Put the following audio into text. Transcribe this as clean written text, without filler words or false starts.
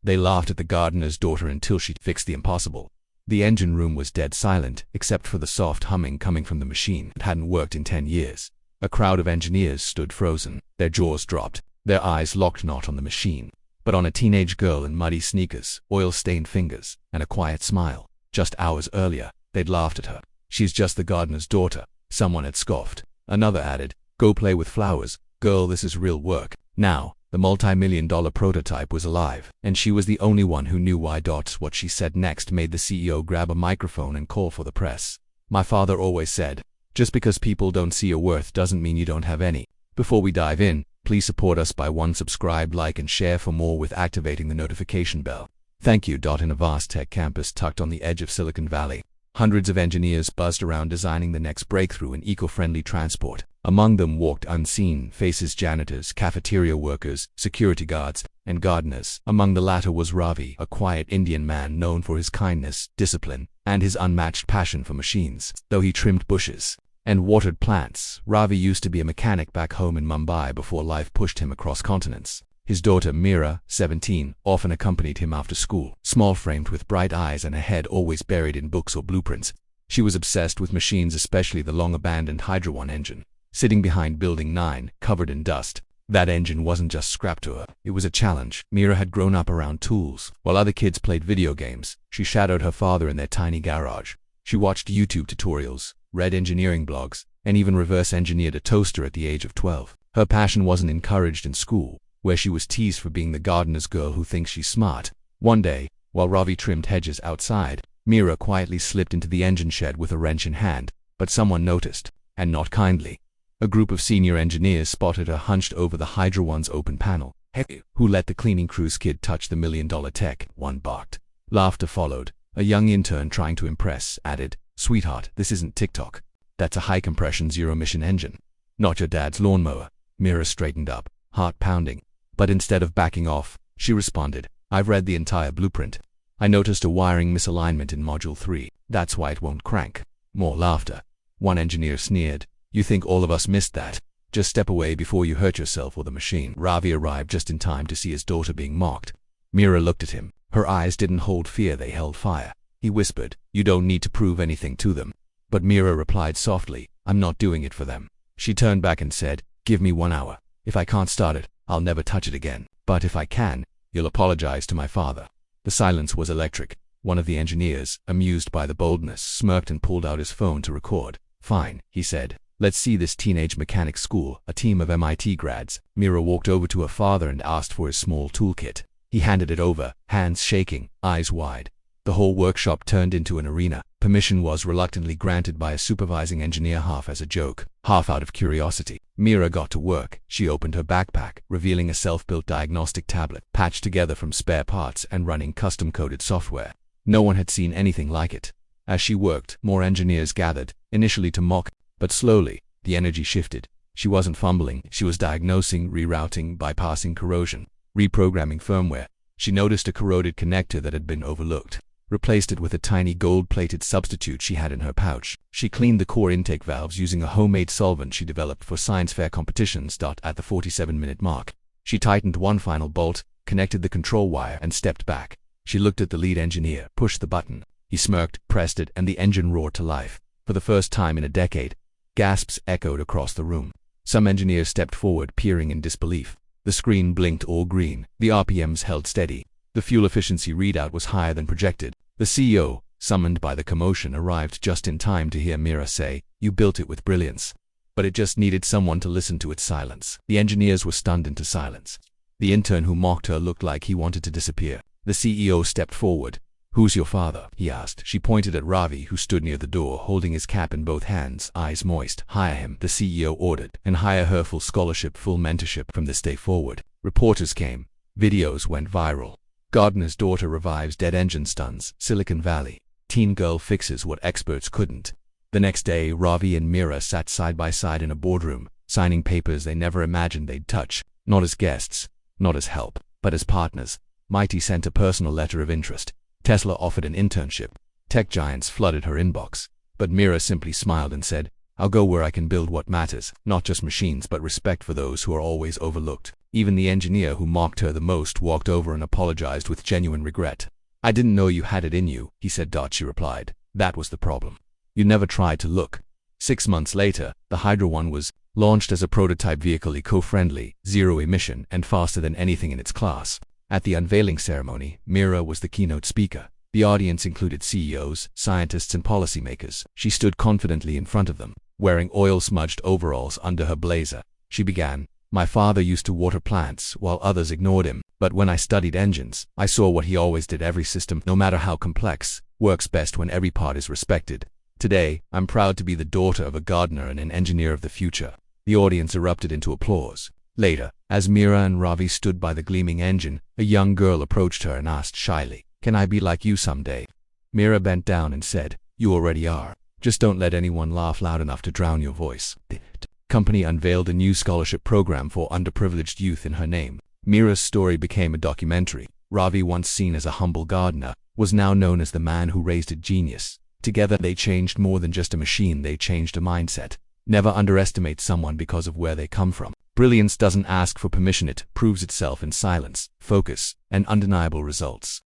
They laughed at the gardener's daughter until she fixed the impossible. The engine room was dead silent, except for the soft humming coming from the machine that hadn't worked in 10 years. A crowd of engineers stood frozen, their jaws dropped, their eyes locked not on the machine, but on a teenage girl in muddy sneakers, oil-stained fingers, and a quiet smile. Just hours earlier, they'd laughed at her. "She's just the gardener's daughter," someone had scoffed. Another added, "Go play with flowers. Girl, this is real work." Now, the multi-million-dollar prototype was alive, and she was the only one who knew why. What she said next made the CEO grab a microphone and call for the press. "My father always said, just because people don't see your worth doesn't mean you don't have any." Before we dive in, please support us by subscribe, like, and share for more with activating the notification bell. Thank you. In a vast tech campus tucked on the edge of Silicon Valley, hundreds of engineers buzzed around designing the next breakthrough in eco-friendly transport. Among them walked unseen faces: janitors, cafeteria workers, security guards, and gardeners. Among the latter was Ravi, a quiet Indian man known for his kindness, discipline, and his unmatched passion for machines. Though he trimmed bushes and watered plants, Ravi used to be a mechanic back home in Mumbai before life pushed him across continents. His daughter Meera, 17, often accompanied him after school, small-framed with bright eyes and a head always buried in books or blueprints. She was obsessed with machines, especially the long-abandoned Hydra 1 engine, sitting behind Building 9, covered in dust. That engine wasn't just scrap to her, it was a challenge. Meera had grown up around tools. While other kids played video games, she shadowed her father in their tiny garage. She watched YouTube tutorials, read engineering blogs, and even reverse-engineered a toaster at the age of 12. Her passion wasn't encouraged in school, where she was teased for being the gardener's girl who thinks she's smart. One day, while Ravi trimmed hedges outside, Meera quietly slipped into the engine shed with a wrench in hand, but someone noticed, and not kindly. A group of senior engineers spotted her hunched over the Hydra 1's open panel. "Hey, who let the cleaning crew's kid touch the million-dollar tech?" one barked. Laughter followed. A young intern trying to impress added, "Sweetheart, this isn't TikTok. That's a high-compression zero-emission engine. Not your dad's lawnmower." Meera straightened up, heart pounding. But instead of backing off, she responded, "I've read the entire blueprint. I noticed a wiring misalignment in Module 3. That's why it won't crank." More laughter. One engineer sneered, "You think all of us missed that? Just step away before you hurt yourself or the machine." Ravi arrived just in time to see his daughter being mocked. Meera looked at him. Her eyes didn't hold fear, they held fire. He whispered, "You don't need to prove anything to them." But Meera replied softly, "I'm not doing it for them." She turned back and said, "Give me 1 hour. If I can't start it, I'll never touch it again. But if I can, you'll apologize to my father." The silence was electric. One of the engineers, amused by the boldness, smirked and pulled out his phone to record. "Fine," he said. "Let's see this teenage mechanic school, a team of MIT grads." Meera walked over to her father and asked for his small toolkit. He handed it over, hands shaking, eyes wide. The whole workshop turned into an arena. Permission was reluctantly granted by a supervising engineer, half as a joke, half out of curiosity. Meera got to work. She opened her backpack, revealing a self-built diagnostic tablet, patched together from spare parts and running custom-coded software. No one had seen anything like it. As she worked, more engineers gathered, initially to mock, but slowly, the energy shifted. She wasn't fumbling, she was diagnosing, rerouting, bypassing corrosion, reprogramming firmware. She noticed a corroded connector that had been overlooked, replaced it with a tiny gold-plated substitute she had in her pouch. She cleaned the core intake valves using a homemade solvent she developed for science fair competitions. At the 47-minute mark, she tightened one final bolt, connected the control wire, and stepped back. She looked at the lead engineer, pushed the button. He smirked, pressed it, and the engine roared to life. For the first time in a decade, gasps echoed across the room. Some engineers stepped forward, peering in disbelief. The screen blinked all green. The RPMs held steady. The fuel efficiency readout was higher than projected. The CEO, summoned by the commotion, arrived just in time to hear Meera say, "You built it with brilliance. But it just needed someone to listen to its silence." The engineers were stunned into silence. The intern who mocked her looked like he wanted to disappear. The CEO stepped forward. "Who's your father?" he asked. She pointed at Ravi, who stood near the door, holding his cap in both hands, eyes moist. "Hire him," the CEO ordered, "and hire her. Full scholarship, full mentorship from this day forward." Reporters came. Videos went viral. Gardener's daughter revives dead engine, stuns Silicon Valley. Teen girl fixes what experts couldn't. The next day, Ravi and Meera sat side by side in a boardroom, signing papers they never imagined they'd touch. Not as guests, not as help, but as partners. Mighty sent a personal letter of interest. Tesla offered an internship. Tech giants flooded her inbox. But Meera simply smiled and said, I'll go where I can build what matters, not just machines but respect for those who are always overlooked. Even the engineer who mocked her the most walked over and apologized with genuine regret. I didn't know you had it in you, he said. She replied. That was the problem. You never tried to look. 6 months later, the Hydra 1 was launched as a prototype vehicle, eco-friendly, zero-emission, and faster than anything in its class. At the unveiling ceremony, Mira was the keynote speaker. The audience included CEOs, scientists, and policymakers. She stood confidently in front of them, wearing oil-smudged overalls under her blazer. She began, "My father used to water plants while others ignored him, but when I studied engines, I saw what he always did. Every system, no matter how complex, works best when every part is respected. Today, I'm proud to be the daughter of a gardener and an engineer of the future." The audience erupted into applause. Later, as Mira and Ravi stood by the gleaming engine, a young girl approached her and asked shyly, "Can I be like you someday?" Mira bent down and said, "You already are. Just don't let anyone laugh loud enough to drown your voice." The company unveiled a new scholarship program for underprivileged youth in her name. Mira's story became a documentary. Ravi, once seen as a humble gardener, was now known as the man who raised a genius. Together they changed more than just a machine, they changed a mindset. Never underestimate someone because of where they come from. Brilliance doesn't ask for permission, it proves itself in silence, focus, and undeniable results.